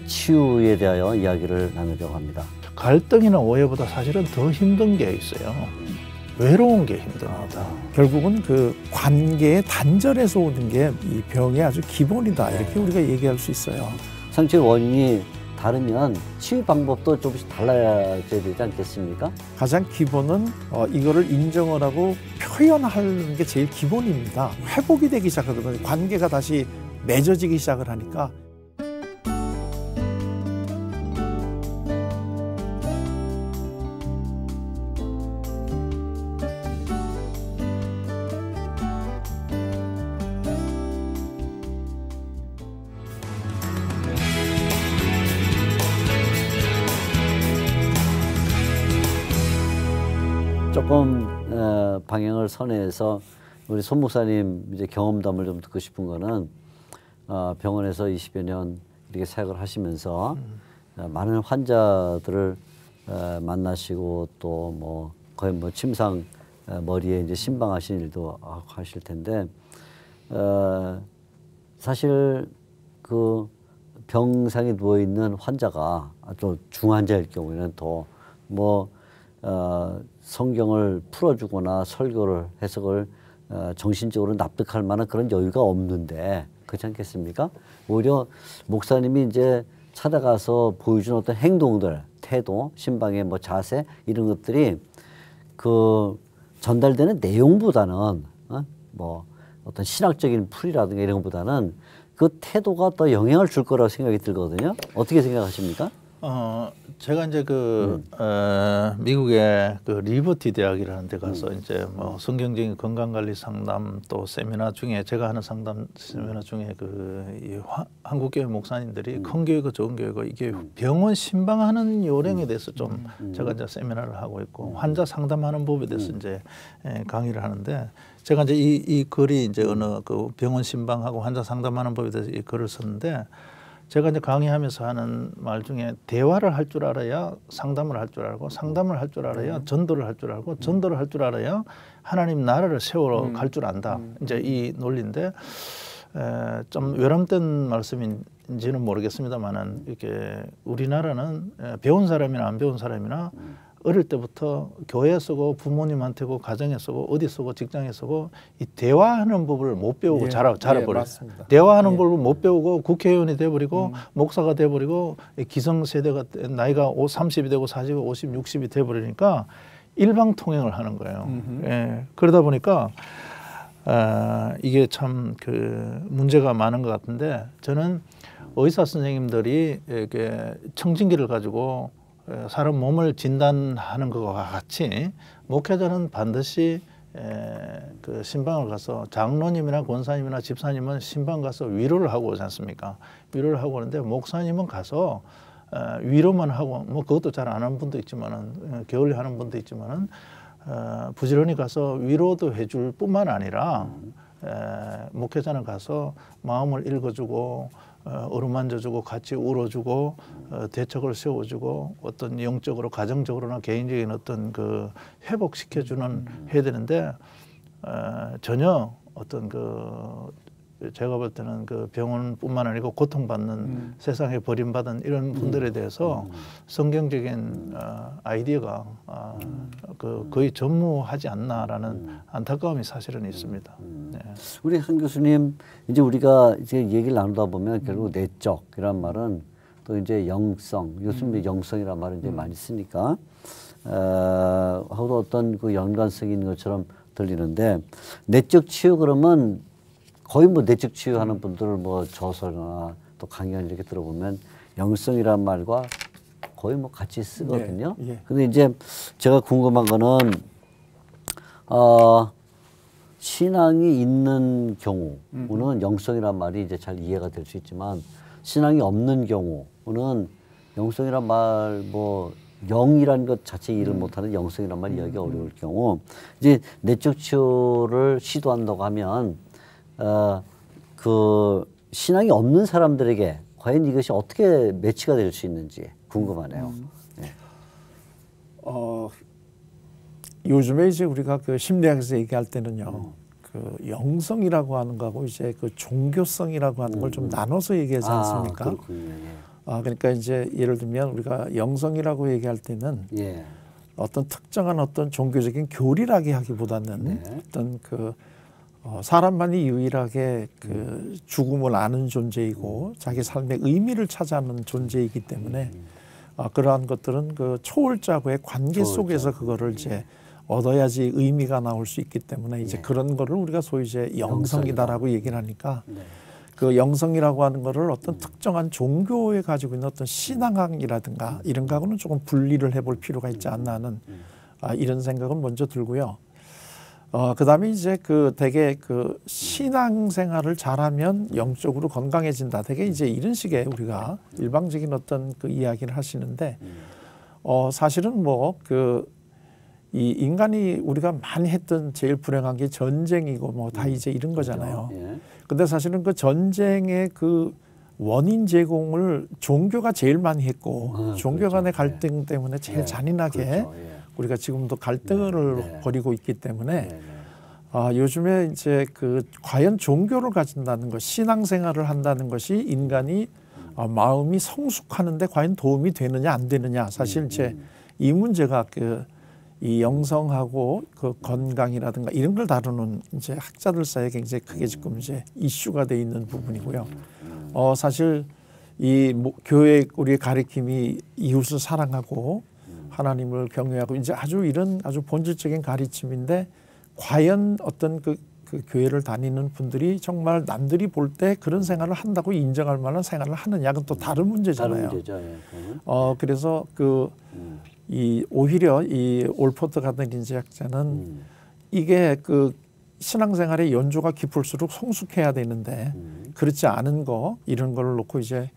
치유에 대하여 이야기를 나누려고 합니다. 갈등이나 오해보다 사실은 더 힘든 게 있어요. 외로운 게 힘듭니다. 결국은 그 관계의 단절에서 오는 게 이 병의 아주 기본이다. 이렇게 우리가 얘기할 수 있어요. 상처의 원인이 다르면 치유 방법도 조금씩 달라져야 되지 않겠습니까? 가장 기본은 이거를 인정을 하고 표현하는 게 제일 기본입니다. 회복이 되기 시작하거든요. 관계가 다시 맺어지기 시작을 하니까. 조금 방향을 선회해서 우리 손 목사님 이제 경험담을 좀 듣고 싶은 거는 병원에서 20여 년 이렇게 사역을 하시면서 많은 환자들을 만나시고 또 뭐 거의 뭐 침상 머리에 이제 신방하신 일도 하실 텐데 사실 그 병상에 누워 있는 환자가 아주 중환자일 경우에는 더 뭐 성경을 풀어주거나 설교를 해석을 정신적으로 납득할 만한 그런 여유가 없는데 그렇지 않겠습니까? 오히려 목사님이 이제 찾아가서 보여준 어떤 행동들, 태도, 신방의 뭐 자세 이런 것들이 그 전달되는 내용보다는 뭐 어떤 신학적인 풀이라든가 이런 것보다는 그 태도가 더 영향을 줄 거라고 생각이 들거든요. 어떻게 생각하십니까? 제가 이제 미국의 그 리버티 대학이라는 데 가서 이제 뭐 성경적인 건강관리 상담 또 세미나 중에 제가 하는 상담 세미나 중에 이 한국교회 목사님들이 큰 교회고 좋은 교회고 이게 병원 신방하는 요령에 대해서 좀 제가 이제 세미나를 하고 있고 환자 상담하는 법에 대해서 이제 강의를 하는데 제가 이제 이 글이 이제 어느 그 병원 신방하고 환자 상담하는 법에 대해서 이 글을 썼는데 제가 이제 강의하면서 하는 말 중에 대화를 할 줄 알아야 상담을 할 줄 알고 상담을 할 줄 알아야 전도를 할 줄 알고 전도를 할 줄 알아야 하나님 나라를 세우러 갈 줄 안다. 이제 이 논리인데 좀 외람된 말씀인지는 모르겠습니다만은 이렇게 우리나라는 배운 사람이나 안 배운 사람이나 어릴 때부터 교회에 쓰고 부모님한테고 가정에 쓰고 어디 쓰고 직장에 쓰고 이 대화하는 법을 못 배우고 자라버려요. 대화하는 법을 못 배우고 국회의원이 돼버리고 목사가 돼버리고 기성세대가 나이가 30이 되고 40, 50, 60이 돼버리니까 일방통행을 하는 거예요. 그러다 보니까 이게 참 문제가 많은 것 같은데 저는 의사 선생님들이 이렇게 청진기를 가지고 사람 몸을 진단하는 것과 같이 목회자는 반드시 그 신방을 가서 장로님이나 권사님이나 집사님은 신방 가서 위로를 하고 오지 않습니까? 위로를 하고 오는데 목사님은 가서 위로만 하고 뭐 그것도 잘 안 하는 분도 있지만은 게을리 하는 분도 있지만은 부지런히 가서 위로도 해줄 뿐만 아니라 목회자는 가서 마음을 읽어주고 어루만져주고 같이 울어주고 대책을 세워주고 어떤 영적으로 가정적으로나 개인적인 어떤 그 회복시켜주는 해야 되는데 전혀 어떤 제가 볼 때는 그 병원뿐만 아니고 고통받는 세상에 버림받은 이런 분들에 대해서 성경적인 아이디어가 거의 전무하지 않나라는 안타까움이 사실은 있습니다. 네. 우리 한 교수님 이제 우리가 이제 얘기를 나누다 보면 결국 내적이란 말은 또 이제 영성, 요즘 영성이란 말을 이제 많이 쓰니까 하고도 어떤 그 연관성이 있는 것처럼 들리는데 내적 치유 그러면 거의 뭐 내적 치유하는 분들을 뭐 저서나 또 강연 이렇게 들어보면 영성이란 말과 거의 뭐 같이 쓰거든요. 근데 이제 제가 궁금한 거는 신앙이 있는 경우는 영성이란 말이 이제 잘 이해가 될 수 있지만 신앙이 없는 경우는 영성이란 말 뭐 영이라는 것 자체 이해를 못하는 영성이란 말 이야기가 어려울 경우 이제 내적 치유를 시도한다고 하면 그 신앙이 없는 사람들에게 과연 이것이 어떻게 매치가 될 수 있는지 궁금하네요. 네. 요즘에 이제 우리가 그 심리학에서 얘기할 때는요, 그 영성이라고 하는 거하고 이제 그 종교성이라고 하는 걸 좀 나눠서 얘기하지 않습니까? 그러니까 이제 예를 들면 우리가 영성이라고 얘기할 때는 예. 어떤 특정한 어떤 종교적인 교리라기보다는 네. 어떤 그 사람만이 유일하게 그 죽음을 아는 존재이고 자기 삶의 의미를 찾아하는 존재이기 때문에 그러한 것들은 그 초월자와의 관계 속에서 그거를 이제 얻어야지 의미가 나올 수 있기 때문에 이제 그런 거를 우리가 소위 이제 영성이다라고 얘기를 하니까 그 영성이라고 하는 거를 어떤 특정한 종교에 가지고 있는 어떤 신앙학이라든가 이런 거하고는 조금 분리를 해볼 필요가 있지 않나 하는 이런 생각은 먼저 들고요. 그다음에 이제 그 되게 그 신앙생활을 잘하면 영적으로 건강해진다. 되게 이제 이런 식의 우리가 일방적인 어떤 그 이야기를 하시는데 사실은 뭐 그 이 인간이 우리가 많이 했던 제일 불행한 게 전쟁이고 뭐 다 이제 이런 거잖아요. 근데 사실은 그 전쟁의 그 원인 제공을 종교가 제일 많이 했고 종교 간의 갈등 때문에 제일 잔인하게 우리가 지금도 갈등을 벌이고 있기 때문에 요즘에 이제 그 과연 종교를 가진다는 것, 신앙생활을 한다는 것이 인간이 마음이 성숙하는데 과연 도움이 되느냐 안 되느냐 사실 이제 이 문제가 그 이 영성하고 그 건강이라든가 이런 걸 다루는 이제 학자들 사이에 굉장히 크게 지금 이제 이슈가 돼 있는 부분이고요. 사실 이 교회 우리의 가르침이 이웃을 사랑하고 하나님을 경외하고 이제 아주 이런 아주 본질적인 가르침인데 과연 어떤 그 교회를 다니는 분들이 정말 남들이 볼 때 그런 생활을 한다고 인정할 만한 생활을 하느냐 그건 또 다른 문제잖아요. 다른 문제죠. 예. 그래서 이 오히려 이 올포트 같은 인지학자는 이게 그 신앙생활의 연조가 깊을수록 성숙해야 되는데 그렇지 않은 거 이런 걸 놓고 이제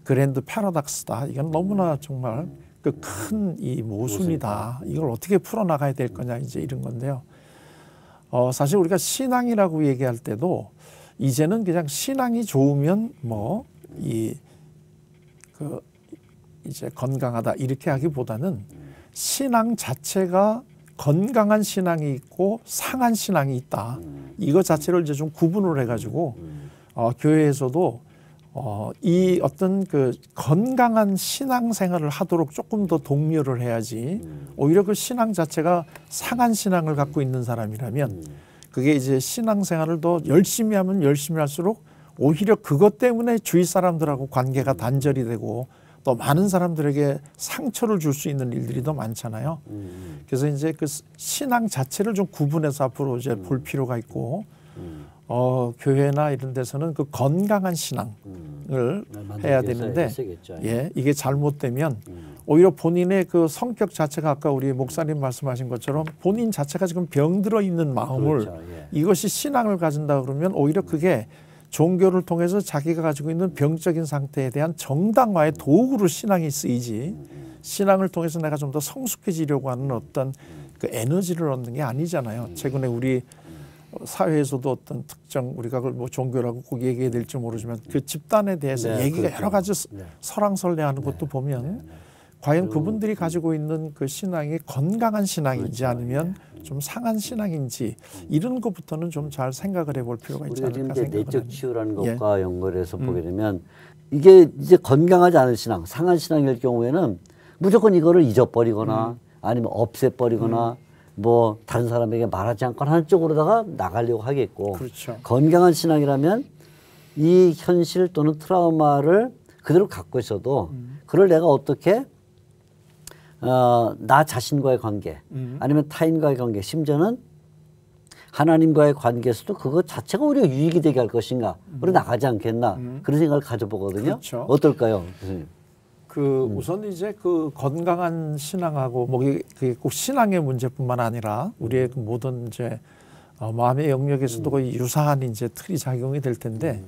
그랜드 패러닥스다. 이건 너무나 정말 그 큰 이 모순이다. 이걸 어떻게 풀어나가야 될 거냐 이제 이런 건데요. 사실 우리가 신앙이라고 얘기할 때도 이제는 그냥 신앙이 좋으면 뭐 이제 건강하다 이렇게 하기보다는 신앙 자체가 건강한 신앙이 있고 상한 신앙이 있다. 이거 자체를 이제 좀 구분을 해가지고 교회에서도 이 어떤 그 건강한 신앙 생활을 하도록 조금 더 독려를 해야지 오히려 그 신앙 자체가 상한 신앙을 갖고 있는 사람이라면 그게 이제 신앙 생활을 더 열심히 하면 열심히 할수록 오히려 그것 때문에 주위 사람들하고 관계가 단절이 되고 또 많은 사람들에게 상처를 줄 수 있는 일들이 더 많잖아요. 그래서 이제 그 신앙 자체를 좀 구분해서 앞으로 이제 볼 필요가 있고 교회나 이런 데서는 그 건강한 신앙을 해야 되는데 이게 잘못되면 오히려 본인의 그 성격 자체가 아까 우리 목사님 말씀하신 것처럼 본인 자체가 지금 병들어 있는 마음을 이것이 신앙을 가진다 그러면 오히려 그게 종교를 통해서 자기가 가지고 있는 병적인 상태에 대한 정당화의 도구로 신앙이 쓰이지 신앙을 통해서 내가 좀 더 성숙해지려고 하는 어떤 그 에너지를 얻는 게 아니잖아요. 최근에 우리 사회에서도 어떤 특정 우리가 그걸 뭐 종교라고 꼭 얘기해야 될지 모르지만 그 집단에 대해서 얘기가 여러 가지 설왕설래하는 것도 보면 과연 그분들이 가지고 있는 그 신앙이 건강한 신앙인지 아니면 좀 상한 신앙인지 이런 것부터는 좀 잘 생각을 해볼 필요가 있지 않을까 생각을 합니다. 내적 치유라는 것과 연결해서 보게 되면 이게 이제 건강하지 않은 신앙, 상한 신앙일 경우에는 무조건 이거를 잊어버리거나 아니면 없애버리거나 뭐 다른 사람에게 말하지 않거나 하는 쪽으로다가 나가려고 하겠고 그렇죠. 건강한 신앙이라면 이 현실 또는 트라우마를 그대로 갖고 있어도 그걸 내가 어떻게 나 자신과의 관계 아니면 타인과의 관계 심지어는 하나님과의 관계에서도 그거 자체가 오히려 유익이 되게 할 것인가 우리 나가지 않겠나 그런 생각을 가져보거든요. 그렇죠. 어떨까요, 교수님? 우선 이제 그 건강한 신앙하고 뭐 그게 꼭 신앙의 문제뿐만 아니라 우리의 그 모든 이제 마음의 영역에서도 거의 유사한 이제 틀이 작용이 될 텐데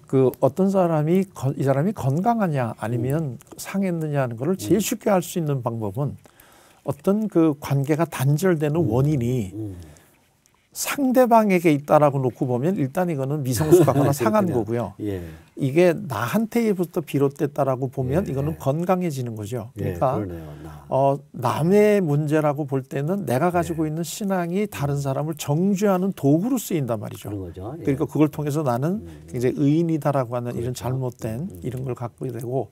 그 어떤 사람이 이 사람이 건강하냐 아니면 상했느냐 하는 거를 제일 쉽게 알 수 있는 방법은 어떤 그 관계가 단절되는 원인이 상대방에게 있다라고 놓고 보면 일단 이거는 미성숙 같거나 상한 거고요. 예. 이게 나한테부터 비롯됐다라고 보면 예, 이거는 건강해지는 거죠. 그러니까 그러네요. 남의 문제라고 볼 때는 내가 가지고 있는 신앙이 다른 사람을 정죄하는 도구로 쓰인단 말이죠. 그런 거죠. 예. 그러니까 그걸 통해서 나는 굉장히 의인이다라고 하는 이런 잘못된 이런 걸 갖고 되고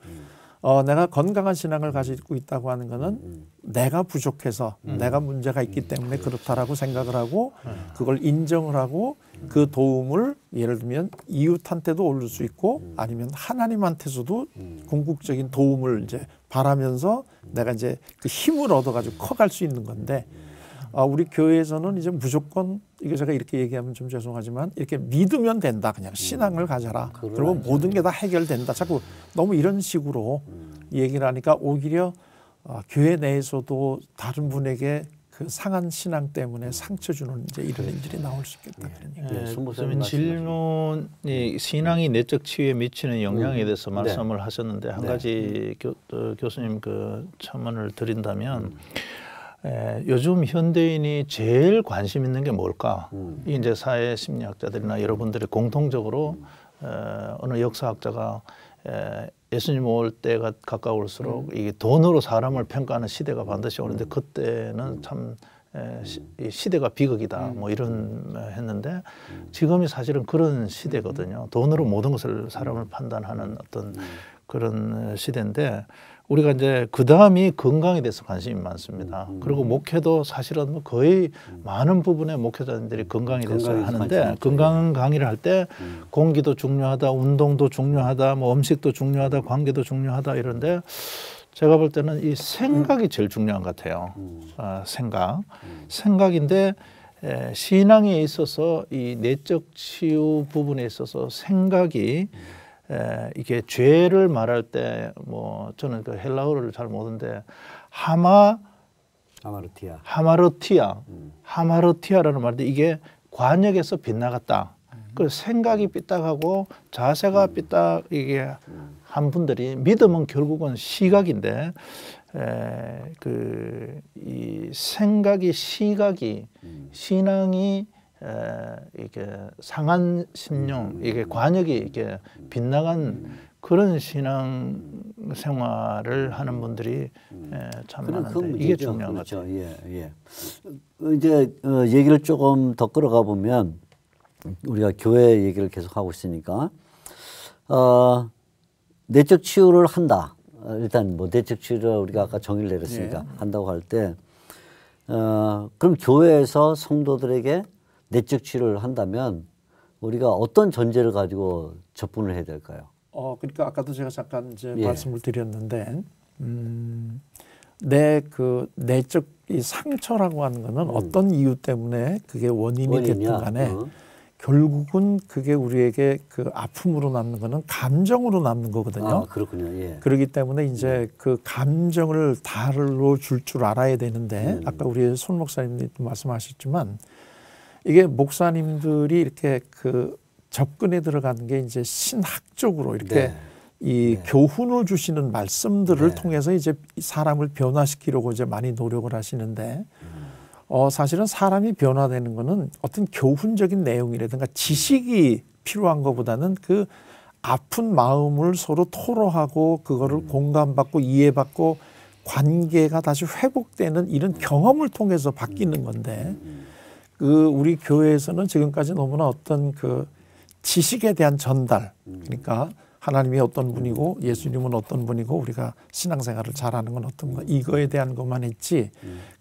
내가 건강한 신앙을 가지고 있다고 하는 거는 내가 부족해서 내가 문제가 있기 때문에 그렇다라고 생각을 하고 그걸 인정을 하고 그 도움을 예를 들면 이웃한테도 올릴 수 있고 아니면 하나님한테서도 궁극적인 도움을 이제 바라면서 내가 이제 그 힘을 얻어가지고 커갈 수 있는 건데 우리 교회에서는 이제 무조건 이게 제가 이렇게 얘기하면 좀 죄송하지만 이렇게 믿으면 된다. 그냥 신앙을 가져라. 그러면 모든 게 다 해결된다. 자꾸 너무 이런 식으로 얘기를 하니까 오히려 교회 내에서도 다른 분에게 그 상한 신앙 때문에 상처 주는 이제 이런 일들이 나올 수 있겠다. 그런 얘기. 질문이 신앙이 내적 치유에 미치는 영향에 대해서 말씀을 하셨는데 한 가지 교수님 그 첨언을 드린다면 요즘 현대인이 제일 관심 있는 게 뭘까? 이제 사회 심리학자들이나 여러분들이 공통적으로 어느 역사학자가 예수님 올 때가 가까울수록 이게 돈으로 사람을 평가하는 시대가 반드시 오는데 그때는 참 이 시대가 비극이다 뭐 이런 했는데 지금이 사실은 그런 시대거든요. 돈으로 모든 것을 사람을 판단하는 어떤 그런 시대인데 우리가 이제 그 다음이 건강에 대해서 관심이 많습니다. 그리고 목회도 사실은 뭐 거의 많은 부분의 목회자들이 건강에 대해서 하는데 건강 강의를 할 때 공기도 중요하다, 운동도 중요하다, 뭐 음식도 중요하다, 관계도 중요하다 이런데 제가 볼 때는 이 생각이 제일 중요한 것 같아요. 생각인데 신앙에 있어서 이 내적 치유 부분에 있어서 생각이 이게 죄를 말할 때 뭐 저는 그 헬라어를 잘 모르는데 하마르티아라는 말인데 이게 관역에서 빗나갔다. 그 생각이 삐딱하고 자세가 삐딱 이게 한 분들이 믿음은 결국은 시각인데 이 생각이 시각이 신앙이 이게 상한 심령 이게 관역이 이게 빗나간 그런 신앙 생활을 하는 분들이 참 많은데 이게 중요한 것 같아요. 예. 이제 얘기를 조금 더 끌어가 보면 우리가 교회 얘기를 계속 하고 있으니까 내적 치유를 한다. 일단 뭐 내적 치유를 우리가 아까 정의를 내렸으니까 한다고 할 때 그럼 교회에서 성도들에게 내적 치유를 한다면 우리가 어떤 전제를 가지고 접근을 해야 될까요? 그러니까 아까도 제가 잠깐 이제 말씀을 드렸는데 내 그 내적 이 상처라고 하는 거는 어떤 이유 때문에 그게 원인이 됐든 간에 결국은 그게 우리에게 그 아픔으로 남는 거는 감정으로 남는 거거든요. 그렇군요. 예. 그렇기 때문에 이제 그 감정을 다뤄 줄 알아야 되는데 아까 우리 손 목사님도 말씀하셨지만 이게 목사님들이 이렇게 그 접근에 들어가는 게 이제 신학적으로 이렇게 이 교훈을 주시는 말씀들을 통해서 이제 사람을 변화시키려고 이제 많이 노력을 하시는데 사실은 사람이 변화되는 거는 어떤 교훈적인 내용이라든가 지식이 필요한 것보다는 그 아픈 마음을 서로 토로하고 그거를 공감받고 이해받고 관계가 다시 회복되는 이런 경험을 통해서 바뀌는 건데 그 우리 교회에서는 지금까지 너무나 어떤 그 지식에 대한 전달 그러니까 하나님이 어떤 분이고 예수님은 어떤 분이고 우리가 신앙생활을 잘하는 건 어떤 거 이거에 대한 것만 했지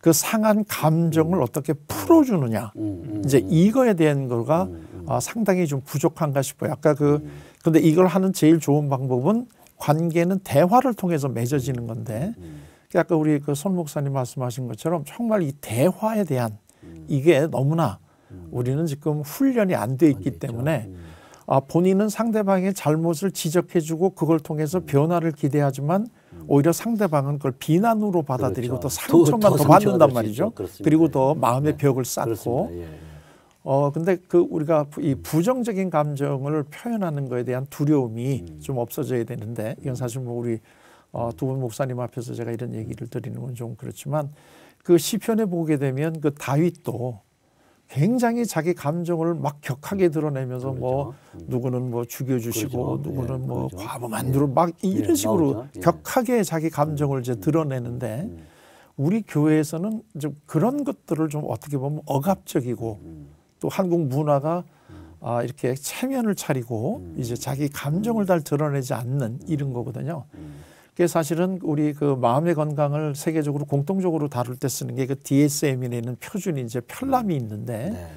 그 상한 감정을 어떻게 풀어주느냐 이제 이거에 대한 거가 상당히 좀 부족한가 싶어요. 아까 근데 이걸 하는 제일 좋은 방법은 관계는 대화를 통해서 맺어지는 건데 아까 우리 그 손 목사님 말씀하신 것처럼 정말 이 대화에 대한 이게 너무나 우리는 지금 훈련이 안 돼 있기 때문에 본인은 상대방의 잘못을 지적해주고 그걸 통해서 변화를 기대하지만 오히려 상대방은 그걸 비난으로 받아들이고 또 상처만 더 받는단 말이죠. 그리고 더 마음의 벽을 쌓고 근데 그 우리가 이 부정적인 감정을 표현하는 거에 대한 두려움이 좀 없어져야 되는데 이건 사실 뭐 우리 두 분 목사님 앞에서 제가 이런 얘기를 드리는 건 좀 그렇지만 그 시편에 보게 되면 그 다윗도 굉장히 자기 감정을 막 격하게 드러내면서 그렇죠. 뭐 누구는 뭐 죽여주시고 그렇죠. 누구는 뭐 그렇죠. 과부 만두를 막 이런 식으로 나오죠. 격하게 자기 감정을 이제 드러내는데 우리 교회에서는 좀 그런 것들을 좀 어떻게 보면 억압적이고 또 한국 문화가 이렇게 체면을 차리고 이제 자기 감정을 잘 드러내지 않는 이런 거거든요. 그게 사실은 우리 그 마음의 건강을 세계적으로 공통적으로 다룰 때 쓰는 게 그 DSM이라는 표준이 이제 편람이 있는데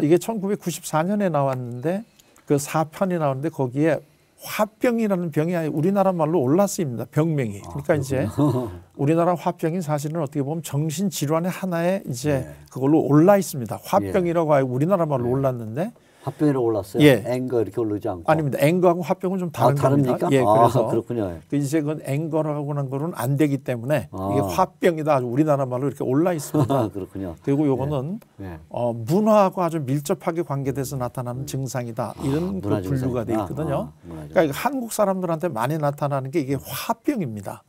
이게 1994년에 나왔는데 그 4편이 나왔는데 거기에 화병이라는 병이 우리나라 말로 올랐습니다. 병명이. 그러니까 이제 우리나라 화병이 사실은 어떻게 보면 정신질환의 하나에 이제 그걸로 올라 있습니다. 화병이라고 아예 우리나라 말로 올랐는데 화병이라고 올랐어요. 예. 앵거 이렇게 오르지 않고. 아닙니다. 앵거하고 화병은 좀 다른 겁니다. 다릅니까? 예, 그래서 그렇군요. 이제 그 앵거라고 하는 거는 안 되기 때문에 이게 화병이다. 아주 우리나라 말로 이렇게 올라 있습니다. 그렇군요. 그리고 요거는 문화하고 아주 밀접하게 관계돼서 나타나는 증상이다. 이런 그 분류가 돼 있거든요. 그러니까 한국 사람들한테 많이 나타나는 게 이게 화병입니다.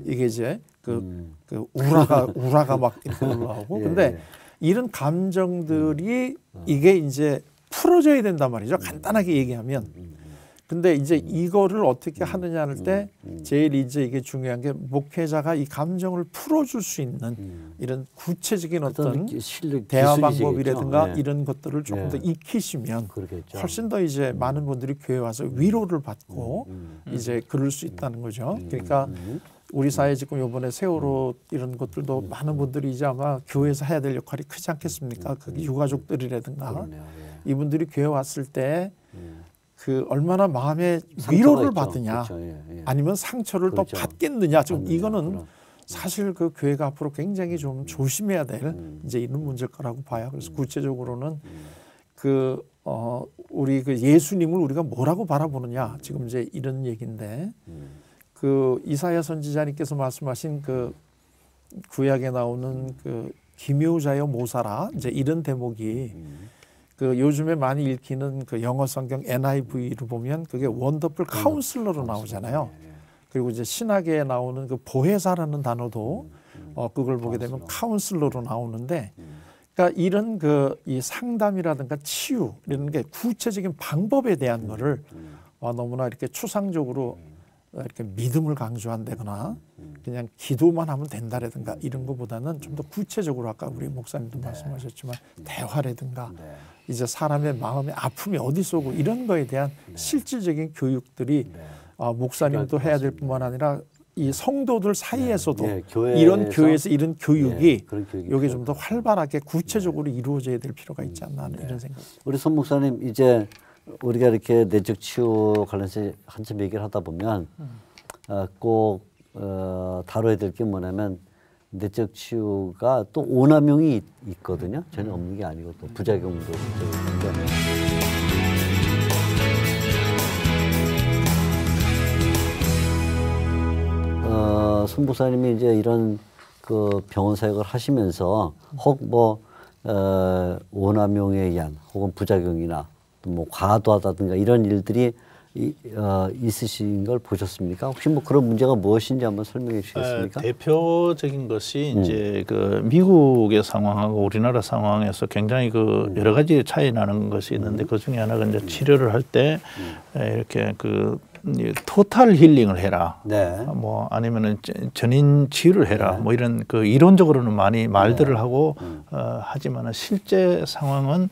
이게 이제 그 우라가 막 이렇게 올라오고. 근데 이런 감정들이 이게 이제 풀어져야 된단 말이죠. 간단하게 얘기하면. 근데 이제 이거를 어떻게 하느냐 할 때 제일 이제 이게 중요한 게 목회자가 이 감정을 풀어줄 수 있는 이런 구체적인 어떤 대화 방법이라든가 이런 것들을 조금 더 익히시면 그러겠죠. 훨씬 더 이제 많은 분들이 교회 와서 위로를 받고 이제 그럴 수 있다는 거죠. 그러니까 우리 사회 지금 이번에 세월호 이런 것들도 많은 분들이 이제 아마 교회에서 해야 될 역할이 크지 않겠습니까? 그 유가족들이라든가 이분들이 교회 왔을 때 그 얼마나 마음의 위로를 받느냐 아니면 상처를 또 받겠느냐 지금 이거는 사실 그 교회가 앞으로 굉장히 좀 조심해야 될 이제 이런 문제일 거라고 봐요. 그래서 구체적으로는 우리 그 예수님을 우리가 뭐라고 바라보느냐 지금 이제 이런 얘기인데 그 이사야 선지자님께서 말씀하신 그 구약에 나오는 그 기묘자여 모사라 이제 이런 대목이 그 요즘에 많이 읽히는 그 영어 성경 NIV를 보면 그게 원더풀 카운슬러로 나오잖아요. 그리고 이제 신학에 나오는 그 보혜사라는 단어도 그걸 보게 되면 카운슬러로 나오는데 그러니까 이런 그 이 상담이라든가 치유 이런 게 구체적인 방법에 대한 거를 너무나 이렇게 추상적으로 이렇게 믿음을 강조한다거나 그냥 기도만 하면 된다라든가 이런 것보다는 좀 더 구체적으로 아까 우리 목사님도 말씀하셨지만 대화라든가 이제 사람의 마음의 아픔이 어디서 오고 이런 거에 대한 실질적인 교육들이 목사님도 해야 될 뿐만 아니라 이 성도들 사이에서도 이런 교회에서 이런 교육이 여기 좀 더 활발하게 구체적으로 이루어져야 될 필요가 있지 않나 하는 이런 생각. 우리 손 목사님 이제 우리가 이렇게 내적 치유 관련해서 한참 얘기를 하다 보면 꼭 다뤄야 될 게 뭐냐면 내적 치유가 또 오남용이 있거든요. 전혀 없는 게 아니고 또 부작용도 있는데 손 목사님이 이제 이런 그 병원 사역을 하시면서 혹 뭐 오남용에 의한 혹은 부작용이나 뭐 과도하다든가 이런 일들이 있으신 걸 보셨습니까? 혹시 뭐 그런 문제가 무엇인지 한번 설명해 주시겠습니까? 대표적인 것이 이제 그 미국의 상황하고 우리나라 상황에서 굉장히 그 여러 가지 차이 나는 것이 있는데 그 중에 하나가 이제 치료를 할 때 이렇게 그 토탈 힐링을 해라. 뭐 아니면은 전인 치유를 해라. 뭐 이런 그 이론적으로는 많이 말들을 하고 하지만은 실제 상황은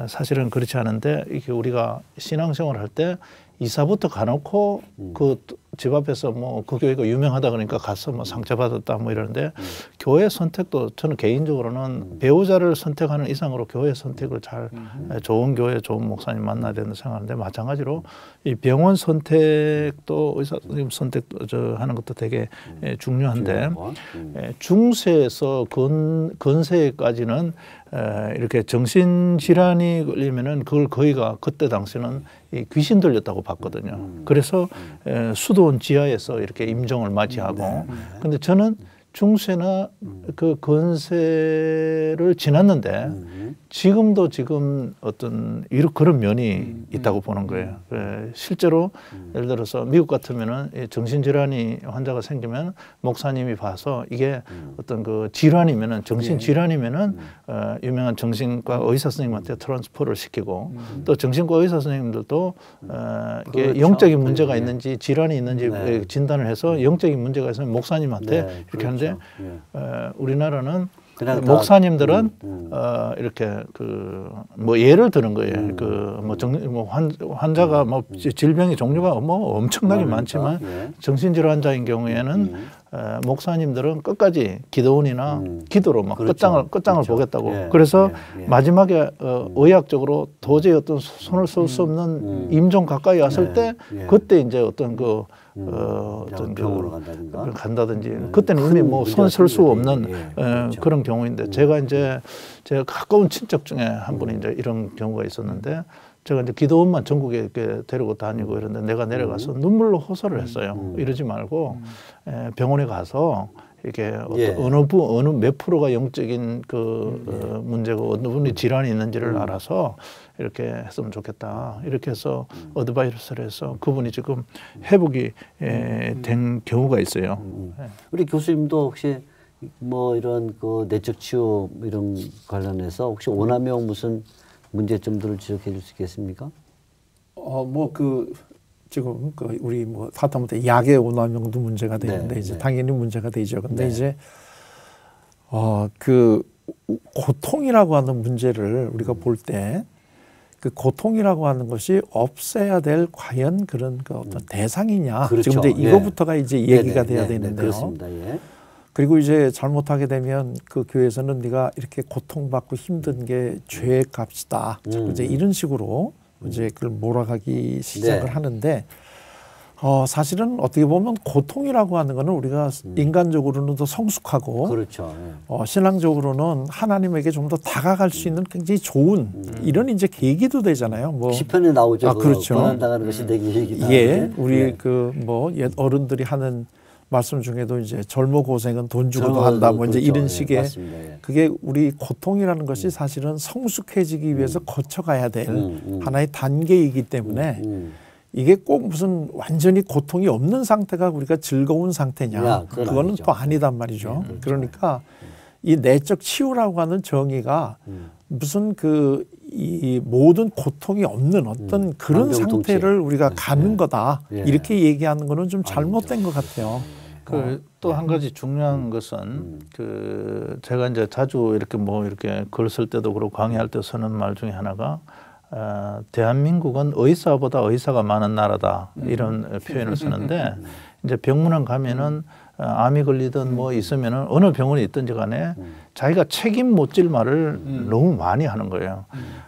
사실은 그렇지 않은데 이게 우리가 신앙생활을 할 때 이사부터 가놓고 그 집 앞에서 뭐 그 교회가 유명하다 그러니까 가서 뭐 상처받았다 뭐 이러는데 교회 선택도 저는 개인적으로는 배우자를 선택하는 이상으로 교회 선택을 잘 좋은 교회 좋은 목사님 만나야 된다고 생각하는데 마찬가지로 이 병원 선택도 의사 선생님 선택도 하는 것도 되게 중요한데 중세에서 근세까지는 이렇게 정신질환이 걸리면은 그걸 거의가 그때 당시는 귀신 들렸다고 봤거든요. 그래서 수도원 지하에서 이렇게 임종을 맞이하고 근데 저는 중세나 그 근세를 지났는데 지금도 지금 어떤 그런 면이 있다고 보는 거예요. 실제로 예를 들어서 미국 같으면은 정신질환이 환자가 생기면 목사님이 봐서 이게 어떤 그 질환이면은 정신질환이면은 유명한 정신과 의사 선생님한테 트랜스퍼를 시키고 또 정신과 의사 선생님들도 이게 그렇죠. 영적인 문제가 있는지 질환이 있는지 진단을 해서 영적인 문제가 있으면 목사님한테 네, 이렇게 그렇죠. 하는데 우리나라는 그냥 목사님들은 이렇게 그 뭐 예를 드는 거예요. 그 뭐 환자가 뭐 질병의 종류가 뭐 엄청나게 많지만 정신질환 환자인 경우에는 목사님들은 끝까지 기도원이나 기도로 막 그렇죠. 끝장을 그렇죠. 보겠다고. 예, 그래서 예. 마지막에 의학적으로 도저히 어떤 손을 쓸 수 없는 임종 가까이 왔을 때 그때 이제 어떤 그 어떤 병으로 그 간다든가. 그때는 이미 뭐 손 쓸 수 없는 그렇죠. 그런 경우인데 제가 가까운 친척 중에 한 분이 이제 이런 경우가 있었는데 제가 이제 기도원만 전국에 이렇게 데리고 다니고 이런데 내가 내려가서 눈물로 호소를 했어요. 이러지 말고 병원에 가서 이게 어느 몇 프로가 영적인 그 문제고 어느 분이 질환이 있는지를 알아서 이렇게 했으면 좋겠다. 이렇게 해서 어드바이스를 해서 그분이 지금 회복이 된 경우가 있어요. 우리 교수님도 혹시 뭐 이런 그 내적 치유 이런 관련해서 혹시 오남용 무슨 문제점들을 지적해 줄 수 있겠습니까? 뭐 지금 우리 뭐 하다못해 약의 오남용도 문제가 되는데 이제 당연히 문제가 되죠. 근데 이제 그 고통이라고 하는 문제를 우리가 볼 때 그 고통이라고 하는 것이 없애야 될 과연 그런 그 어떤 대상이냐. 그렇죠. 지금 이제 이거부터가 이제 얘기가 돼야 되는데요. 그렇습니다. 그리고 이제 잘못하게 되면 그 교회에서는 네가 이렇게 고통받고 힘든 게 죄의 값이다. 자꾸 이제 이런 식으로 이제 그걸 몰아가기 시작을 하는데 사실은 어떻게 보면 고통이라고 하는 거는 우리가 인간적으로는 더 성숙하고 그렇죠. 신앙적으로는 하나님에게 좀 더 다가갈 수 있는 굉장히 좋은 이런 이제 계기도 되잖아요. 뭐 시편에 나오죠. 그렇죠. 고난당하는 것이 내게 얘기다. 우리 그 뭐 옛 어른들이 하는 말씀 중에도 이제 젊어 고생은 돈 주고도 한다. 뭐 이제 그렇죠. 이런 식의 맞습니다. 그게 우리 고통이라는 것이 사실은 성숙해지기 위해서 거쳐가야 될 하나의 단계이기 때문에 이게 꼭 무슨 완전히 고통이 없는 상태가 우리가 즐거운 상태냐. 그거는 아니죠. 또 아니단 말이죠. 그러니까 이 내적 치유라고 하는 정의가 무슨 이 모든 고통이 없는 어떤 그런 상태를 우리가 가는 거다. 이렇게 얘기하는 거는 좀 잘못된 것 같아요. 또 한 가지 중요한 것은 제가 이제 자주 이렇게 이렇게 글 쓸 때도 그렇고 강의할 때 쓰는 말 중에 하나가 대한민국은 의사보다 의사가 많은 나라다 이런 표현을 쓰는데 이제 병문안 가면은 암이 걸리든 뭐 있으면은 어느 병원에 있든지 간에 자기가 책임 못 질 말을 너무 많이 하는 거예요.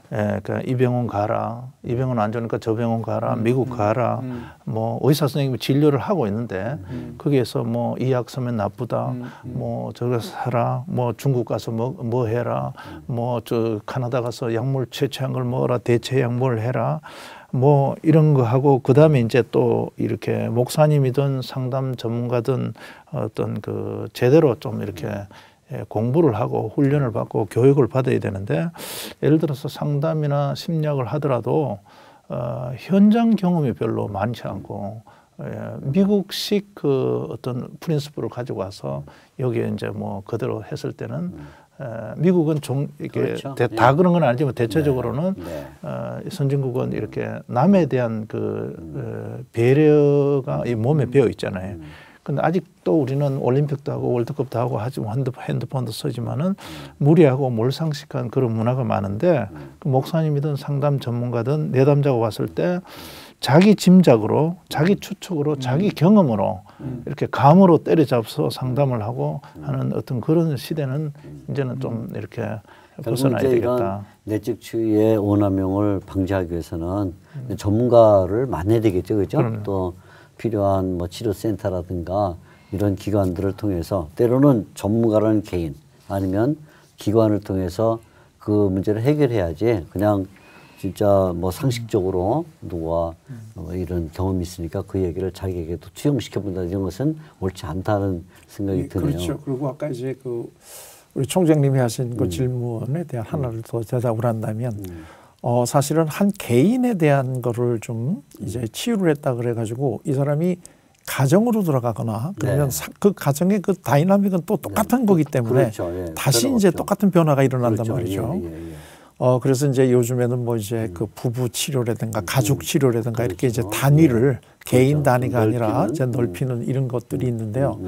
그러니까 이 병원 가라, 이 병원 안 좋으니까 저 병원 가라, 미국 가라, 뭐 의사 선생님이 진료를 하고 있는데 거기에서 뭐 이 약 쓰면 나쁘다, 뭐 저거 사라, 뭐 중국 가서 뭐 해라, 뭐 저 카나다 가서 약물 채취한 걸 먹어라, 대체 약물 해라. 뭐 이런 거 하고 그다음에 이제 또 이렇게 목사님이든 상담 전문가든 어떤 그 제대로 좀 이렇게 공부를 하고 훈련을 받고 교육을 받아야 되는데 예를 들어서 상담이나 심리학을 하더라도 현장 경험이 별로 많지 않고 미국식 그 어떤 프린시플을 가지고 와서 여기에 이제 뭐 그대로 했을 때는 미국은 좀 이렇게 그렇죠. 다 그런 건 아니지만 대체적으로는 선진국은 이렇게 남에 대한 그 배려가 이 몸에 배어 있잖아요. 근데 아직도 우리는 올림픽도 하고 월드컵도 하고 하지만 핸드폰도 쓰지만은 무리하고 몰상식한 그런 문화가 많은데 그 목사님이든 상담 전문가든 내담자가 왔을 때 자기 짐작으로, 자기 추측으로, 자기 경험으로 이렇게 감으로 때려잡아서 상담을 하고 하는 어떤 그런 시대는 이제는 좀 이렇게 벗어나야 되겠다. 이런 내적 치유의 오남용을 방지하기 위해서는 전문가를 만나야 되겠죠, 그렇죠? 그럼요. 또 필요한 뭐 치료센터라든가 이런 기관들을 통해서 때로는 전문가라는 개인 아니면 기관을 통해서 그 문제를 해결해야지 그냥 진짜 뭐 상식적으로 누가 이런 경험이 있으니까 그 얘기를 자기에게도 투영시켜 본다 이런 것은 옳지 않다는 생각이 드네요. 그렇죠. 그리고 아까 이제 우리 총장님이 하신 그 질문에 대한 하나를 더 대답을 한다면 사실은 한 개인에 대한 거를 좀 이제 치유를 했다 그래가지고 이 사람이 가정으로 들어가거나 그러면 네. 그 가정의 그 다이나믹은 또 똑같은 거기 때문에 그렇죠. 예. 다시 변화 이제 없죠. 똑같은 변화가 일어난단 그렇죠. 말이죠. 예, 예, 예. 그래서 이제 요즘에는 뭐 이제 그 부부 치료라든가 가족 치료라든가 이렇게 이제 단위를 개인 단위가 아니라 넓히는, 이제 넓히는 이런 것들이 있는데요.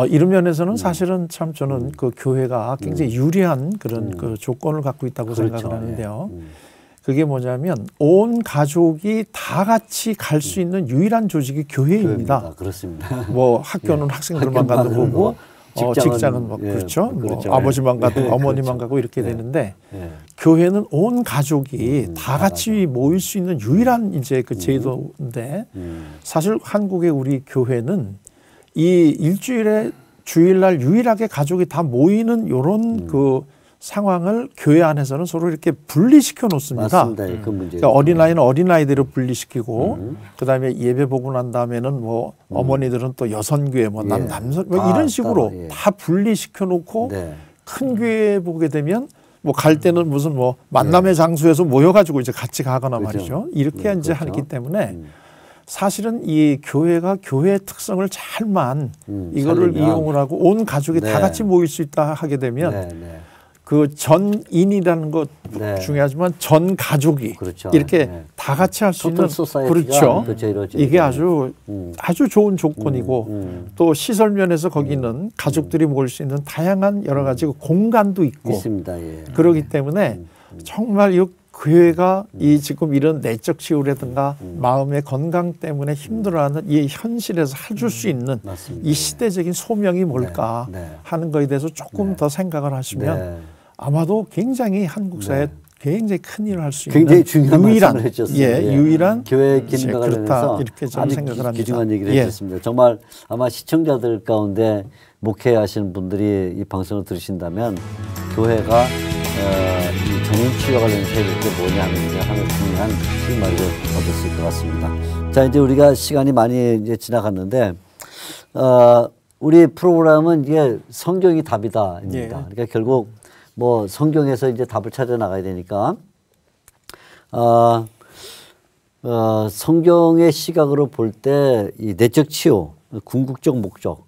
이런 면에서는 사실은 참 저는 그 교회가 굉장히 유리한 그런 그 조건을 갖고 있다고 그렇죠. 생각을 하는데요. 예. 그게 뭐냐면 온 가족이 다 같이 갈 수 있는 유일한 조직이 교회입니다. 그렇습니다. 뭐 학교는 학생들만 가는 거고 직장은 뭐 예, 그렇죠. 뭐 그렇죠. 아버지만 가고 예, 어머니만 그렇죠. 가고 이렇게 예. 되는데 예. 교회는 온 가족이 다 같이 모일 수 있는 유일한 이제 그 제도인데 사실 한국의 우리 교회는 이 일주일에 주일날 유일하게 가족이 다 모이는 요런 그 상황을 교회 안에서는 서로 이렇게 분리시켜 놓습니다. 맞습니다. 그 문제. 그러니까 어린아이는 어린아이대로 분리시키고 그다음에 예배 보고 난 다음에는 뭐 어머니들은 또 여선교회 뭐 예. 남선 뭐 다 이런 식으로 따로, 예. 다 분리시켜 놓고 네. 큰 교회 보게 되면 뭐 갈 때는 무슨 뭐 만남의 장소에서 모여가지고 이제 같이 가거나 그렇죠. 말이죠. 이렇게 네, 이제 그렇죠. 하기 때문에 사실은 이 교회가 교회의 특성을 잘만 이거를 살리면. 이용을 하고 온 가족이 네. 다 같이 모일 수 있다 하게 되면 네, 네. 그 전인이라는 것 네. 중요하지만 전 가족이 그렇죠. 이렇게 네. 다 같이 할 수 있는 토탈 소사이어티가 그렇죠. 그렇죠, 이루어져야 이게 돼요. 아주 좋은 조건이고 또 시설 면에서 거기는 가족들이 모일 수 있는 다양한 여러 가지 공간도 있고 있습니다. 예. 그렇기 때문에 정말 이 교회가 이 지금 이런 내적 치유라든가 마음의 건강 때문에 힘들어하는 이 현실에서 해줄 수 있는 맞습니다. 이 시대적인 소명이 뭘까 네. 하는 거에 대해서 조금 더 생각을 하시면 네. 아마도 굉장히 한국 사회에 굉장히 큰 일을 할 수 있는 굉장히 중요한 유일한 말씀을 해주셨어요. 예, 유일한 교회 이제 기능과 그렇다 관련해서 이렇게 저는 아주 생각을 합니다. 귀중한 얘기를 예. 해주셨습니다. 정말 아마 시청자들 가운데 목회하시는 분들이 이 방송을 들으신다면 교회가 이 전인 치유와 관련해서 해야 될 게 뭐냐 하는 게 하나 중요한 실마리를 얻었을 것 같습니다. 자, 이제 우리가 시간이 많이 이제 지나갔는데 우리 프로그램은 이게 성경이 답이다입니다. 예. 그러니까 결국 뭐 성경에서 이제 답을 찾아 나가야 되니까 성경의 시각으로 볼 때 이 내적 치유, 궁극적 목적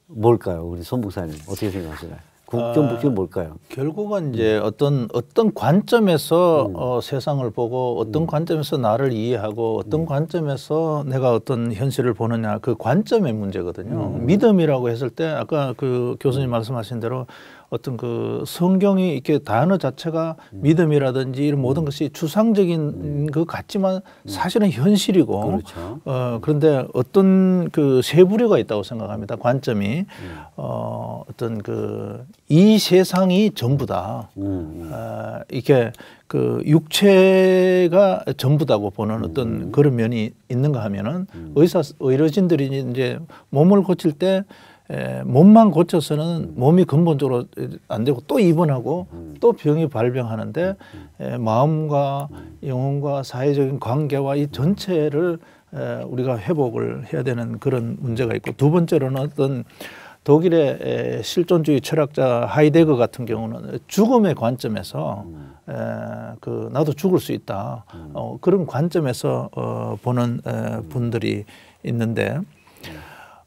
뭘까요? 우리 손 목사님 어떻게 생각하시나요? 궁극적 목적이 뭘까요? 결국은 이제 어떤 관점에서 세상을 보고 어떤 관점에서 나를 이해하고 어떤 관점에서 내가 어떤 현실을 보느냐 그 관점의 문제거든요. 믿음이라고 했을 때 아까 그 교수님 말씀하신 대로 어떤 그 성경이 이렇게 단어 자체가 믿음이라든지 이런 모든 것이 추상적인 것 같지만 사실은 현실이고 그렇죠. 그런데 어떤 그 세 부류가 있다고 생각합니다. 관점이 어떤 그 이 세상이 전부다. 이게 그 육체가 전부다고 보는 어떤 그런 면이 있는가 하면은 의료진들이 이제 몸을 고칠 때 몸만 고쳐서는 몸이 근본적으로 안 되고 또 입원하고 또 병이 발병하는데 마음과 영혼과 사회적인 관계와 이 전체를 우리가 회복을 해야 되는 그런 문제가 있고 두 번째로는 어떤 독일의 실존주의 철학자 하이데거 같은 경우는 죽음의 관점에서 그 나도 죽을 수 있다 그런 관점에서 보는 분들이 있는데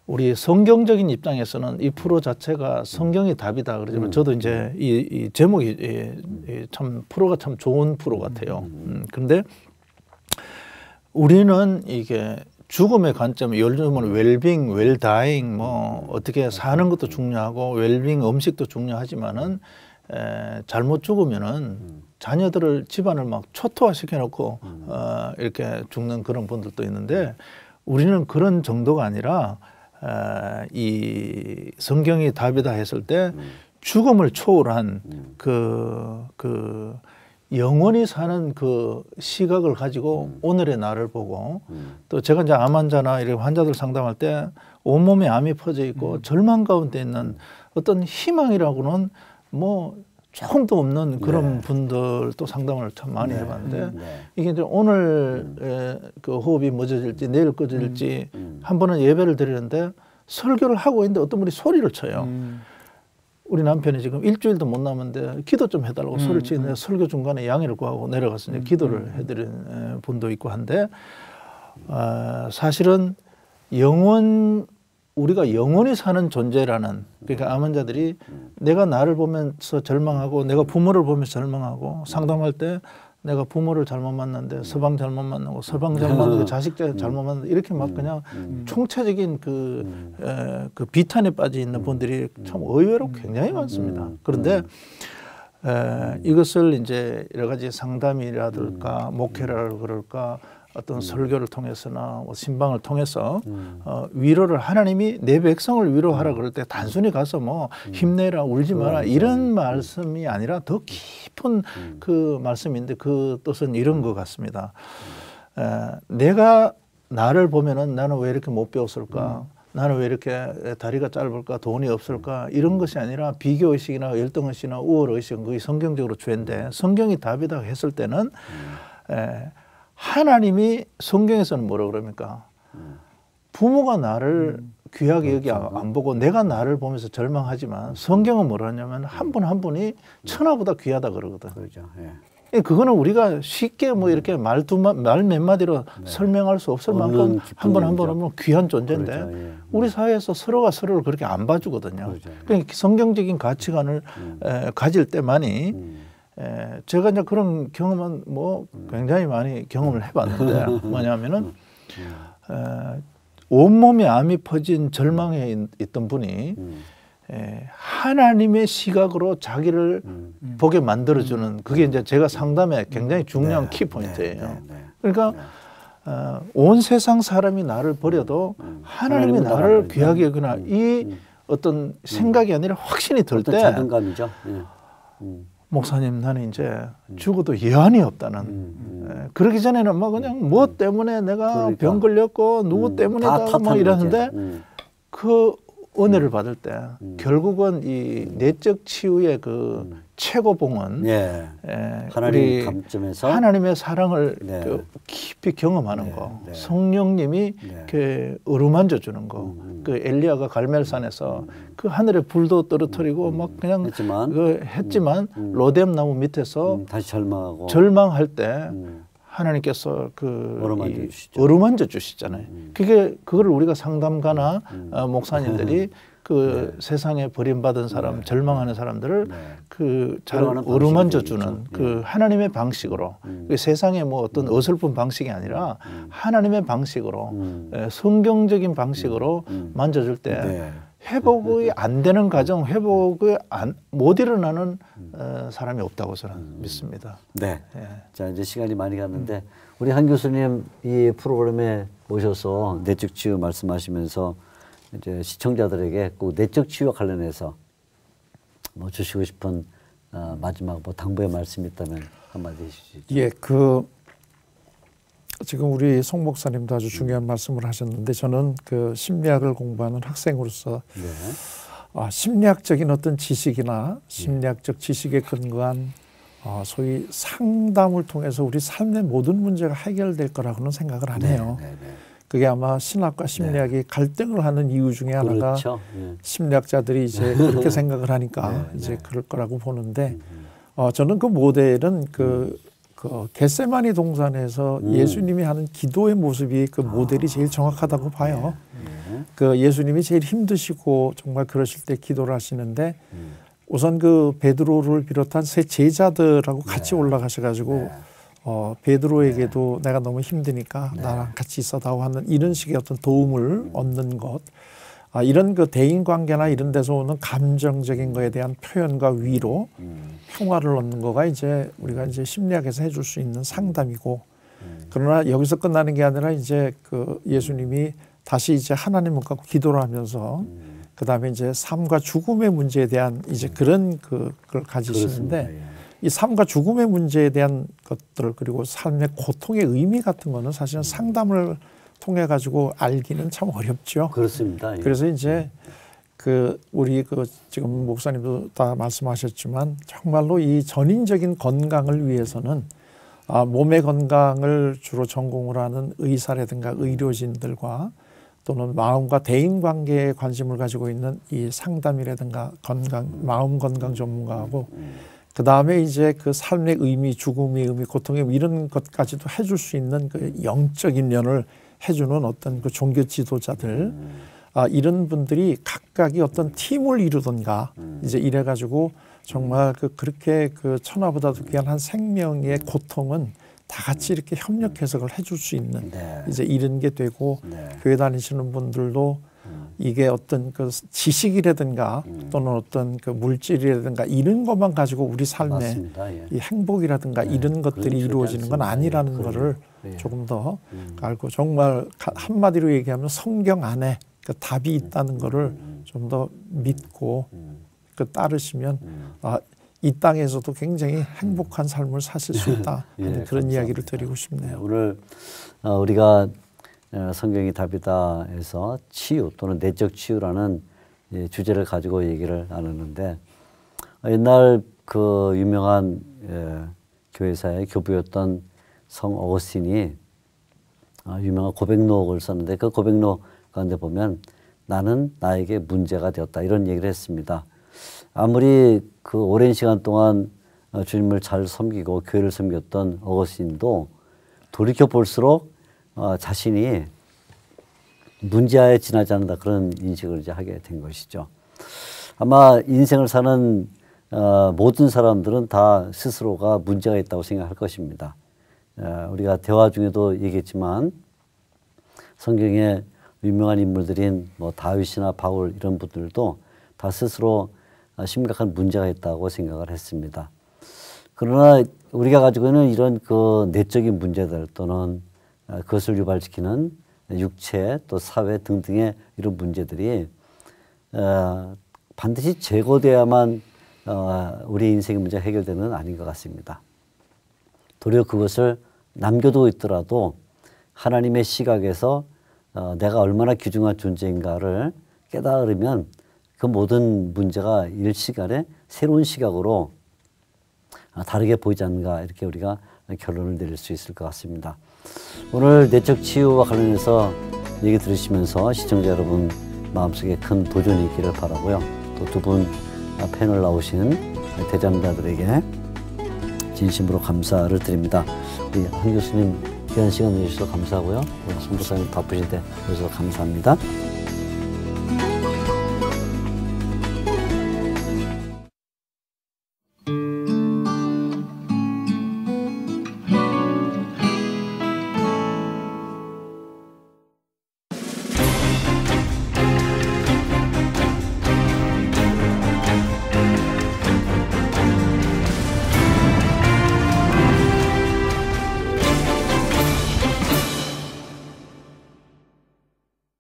우리 성경적인 입장에서는 이 프로 자체가 성경이 답이다 그러지만 저도 이제 이 제목이 참 프로가 참 좋은 프로 같아요. 그런데 우리는 이게 죽음의 관점, 요즘은 웰빙, 웰다잉, 뭐 어떻게 사는 것도 중요하고 웰빙 음식도 중요하지만은 잘못 죽으면은 자녀들을 집안을 막 초토화시켜놓고 이렇게 죽는 그런 분들도 있는데 우리는 그런 정도가 아니라 이 성경이 답이다 했을 때 죽음을 초월한 그 영원히 사는 그 시각을 가지고 오늘의 나를 보고 또 제가 이제 암 환자나 이런 환자들 상담할 때 온몸에 암이 퍼져 있고 절망 가운데 있는 어떤 희망이라고는 뭐 조금도 없는 그런 분들도 상담을 참 많이 해봤는데 이게 이제 오늘 그 호흡이 멎어질지 내일 꺼질지 한 번은 예배를 드리는데 설교를 하고 있는데 어떤 분이 소리를 쳐요. 우리 남편이 지금 일주일도 못 남았는데 기도 좀 해달라고 소리를 치는데 설교 중간에 양해를 구하고 내려가서 이제 기도를 해드린 분도 있고 한데 사실은 우리가 영원히 사는 존재라는 그러니까 암 환자들이 내가 나를 보면서 절망하고 내가 부모를 보면서 절망하고 상담할 때 내가 부모를 잘못 만났는데 서방 잘못 만나고 서방 잘못 만나고 자식 잘못 만나고 이렇게 막 그냥 총체적인 그 비탄에 빠져 있는 분들이 참 의외로 굉장히 많습니다. 그런데 이것을 이제 여러 가지 상담이라든가 목회라 그럴까 어떤 설교를 통해서나 뭐 신방을 통해서 위로를 하나님이 내 백성을 위로하라 그럴 때 단순히 가서 뭐 힘내라 울지 마라 이런 말씀이 아니라 더 깊은 그 말씀인데 그 뜻은 이런 것 같습니다. 내가 나를 보면은 나는 왜 이렇게 못 배웠을까? 나는 왜 이렇게 다리가 짧을까? 돈이 없을까? 이런 것이 아니라 비교의식이나 열등의식이나 우월의식은 그게 성경적으로 죄인데 성경이 답이다 했을 때는 하나님이 성경에서는 뭐라 그럽니까? 부모가 나를 귀하게 여기 안 보고 내가 나를 보면서 절망하지만 성경은 뭐라 하냐면 한 분 한 분이 천하보다 귀하다 그러거든. 그렇죠. 그거는 우리가 쉽게 뭐 이렇게 말 몇 마디로 설명할 수 없을 만큼 한 분 한 분은 귀한 존재인데 그렇죠. 우리 사회에서 서로가 서로를 그렇게 안 봐주거든요. 그렇죠. 그러니까 성경적인 가치관을 가질 때만이 제가 이제 그런 경험은 뭐 굉장히 많이 경험을 해봤는데 뭐냐면은 온몸에 암이 퍼진 절망에 있던 분이 하나님의 시각으로 자기를 보게 만들어주는 그게 이제 제가 상담에 굉장히 중요한 키포인트예요. 그러니까 온 세상 사람이 나를 버려도 하나님이 나를 귀하게 여기나 이 어떤 생각이 아니라 확신이 들 때 자존감이죠. 목사님 나는 이제 죽어도 여한이 없다는 그러기 전에는 막 그냥 뭐 때문에 내가 병 걸렸고 누구 때문에다 막 이러는데 그 은혜를 받을 때 결국은 이 내적 치유의 그 최고봉은 하나님 감점에서 하나님의 사랑을 그 깊이 경험하는 거 성령님이 그 어루만져 주는 거 그 엘리야가 갈멜산에서 그 하늘에 불도 떨어뜨리고 막 그냥 했지만 로뎀 나무 밑에서 다시 절망할 때 하나님께서 그 어루만져 주시잖아요. 그거를 우리가 상담가나 목사님들이 그 세상에 버림받은 사람, 절망하는 사람들을 그 잘 어루만져 주는 그 하나님의 방식으로 그 세상의 뭐 어떤 어설픈 방식이 아니라 하나님의 방식으로 성경적인 방식으로 만져줄 때 회복이 안 되는 가정, 회복이 못 일어나는 사람이 없다고 저는 믿습니다. 네. 자, 이제 시간이 많이 갔는데 우리 한 교수님 이 프로그램에 오셔서 내적 치유 말씀하시면서 이제 시청자들에게 꼭 내적 치유와 관련해서 뭐 주시고 싶은 마지막 뭐 당부의 말씀이 있다면 한마디 해주시죠. 예, 지금 우리 송 목사님도 아주 중요한 말씀을 하셨는데 저는 그 심리학을 공부하는 학생으로서 심리학적인 어떤 지식이나 심리학적 지식에 근거한 소위 상담을 통해서 우리 삶의 모든 문제가 해결될 거라고는 생각을 안 해요. 그게 아마 신학과 심리학이 갈등을 하는 이유 중에 하나가 심리학자들이 이제 그렇게 생각을 하니까 이제 그럴 거라고 보는데 저는 그 모델은 그 겟세마니 동산에서 예수님이 하는 기도의 모습이 그 모델이 제일 정확하다고 봐요. 그 예수님이 제일 힘드시고 정말 그러실 때 기도를 하시는데 우선 그 베드로를 비롯한 세 제자들하고 같이 올라가셔가지고 베드로에게도 내가 너무 힘드니까 나랑 같이 있어다오 하는 이런 식의 어떤 도움을 얻는 것, 이런 그 대인관계나 이런 데서 오는 감정적인 거에 대한 표현과 위로, 평화를 얻는 거가 이제 우리가 이제 심리학에서 해줄 수 있는 상담이고, 그러나 여기서 끝나는 게 아니라 이제 그 예수님이 다시 이제 하나님을 갖고 기도를 하면서 그 다음에 이제 삶과 죽음의 문제에 대한 이제 그런 그걸 가지시는데. 이 삶과 죽음의 문제에 대한 것들 그리고 삶의 고통의 의미 같은 거는 사실은 상담을 통해 가지고 알기는 참 어렵죠. 그렇습니다. 그래서 이제 우리 지금 목사님도 다 말씀하셨지만 정말로 이 전인적인 건강을 위해서는 몸의 건강을 주로 전공을 하는 의사라든가 의료진들과 또는 마음과 대인 관계에 관심을 가지고 있는 이 상담이라든가 마음 건강 전문가하고 그 다음에 이제 그 삶의 의미, 죽음의 의미, 고통의 의미 이런 것까지도 해줄 수 있는 그 영적인 면을 해주는 어떤 그 종교 지도자들 이런 분들이 각각이 어떤 팀을 이루던가 이제 이래가지고 정말 그렇게 그 천하보다도 귀한 한 생명의 고통은 다 같이 이렇게 협력 해석을 해줄 수 있는 네. 이제 이런 게 되고 네. 교회 다니시는 분들도 이게 어떤 그 지식이라든가 또는 어떤 그 물질이라든가 이런 것만 가지고 우리 삶에 맞습니다. 예. 이 행복이라든가 네. 이런 것들이 그건 이루어지는 건 않습니다. 아니라는 예. 거를 예. 조금 더 알고 정말 한마디로 얘기하면 성경 안에 그 답이 있다는 거를 좀 더 믿고 그 따르시면 이 땅에서도 굉장히 행복한 삶을 사실 수 있다 하는 예, 그런 감사합니다. 이야기를 드리고 싶네요. 오늘 우리가 성경이 답이다에서 치유 또는 내적 치유라는 주제를 가지고 얘기를 나누는데 옛날 그 유명한 교회사의 교부였던 성 어거스틴이 유명한 고백록을 썼는데 그 고백록 가운데 보면 나는 나에게 문제가 되었다 이런 얘기를 했습니다. 아무리 그 오랜 시간 동안 주님을 잘 섬기고 교회를 섬겼던 어거스틴도 돌이켜 볼수록 자신이 문제에 지나지 않는다 그런 인식을 이제 하게 된 것이죠. 아마 인생을 사는 모든 사람들은 다 스스로가 문제가 있다고 생각할 것입니다. 우리가 대화 중에도 얘기했지만 성경에 유명한 인물들인 뭐 다윗이나 바울 이런 분들도 다 스스로 심각한 문제가 있다고 생각을 했습니다. 그러나 우리가 가지고 있는 이런 그 내적인 문제들 또는 그것을 유발시키는 육체 또 사회 등등의 이런 문제들이 반드시 제거돼야만 우리 인생의 문제가 해결되는 건 아닌 것 같습니다. 도리어 그것을 남겨두고 있더라도 하나님의 시각에서 내가 얼마나 귀중한 존재인가를 깨달으면 그 모든 문제가 일시간에 새로운 시각으로 다르게 보이지 않는가 이렇게 우리가 결론을 내릴 수 있을 것 같습니다. 오늘 내적 치유와 관련해서 얘기 들으시면서 시청자 여러분 마음속에 큰 도전이 있기를 바라고요. 또 두 분 패널 나오신 대장자들에게 진심으로 감사를 드립니다. 우리 한 교수님 귀한 시간 내주셔서 감사하고요. 오늘 선교사님 바쁘신데 그래서 감사합니다.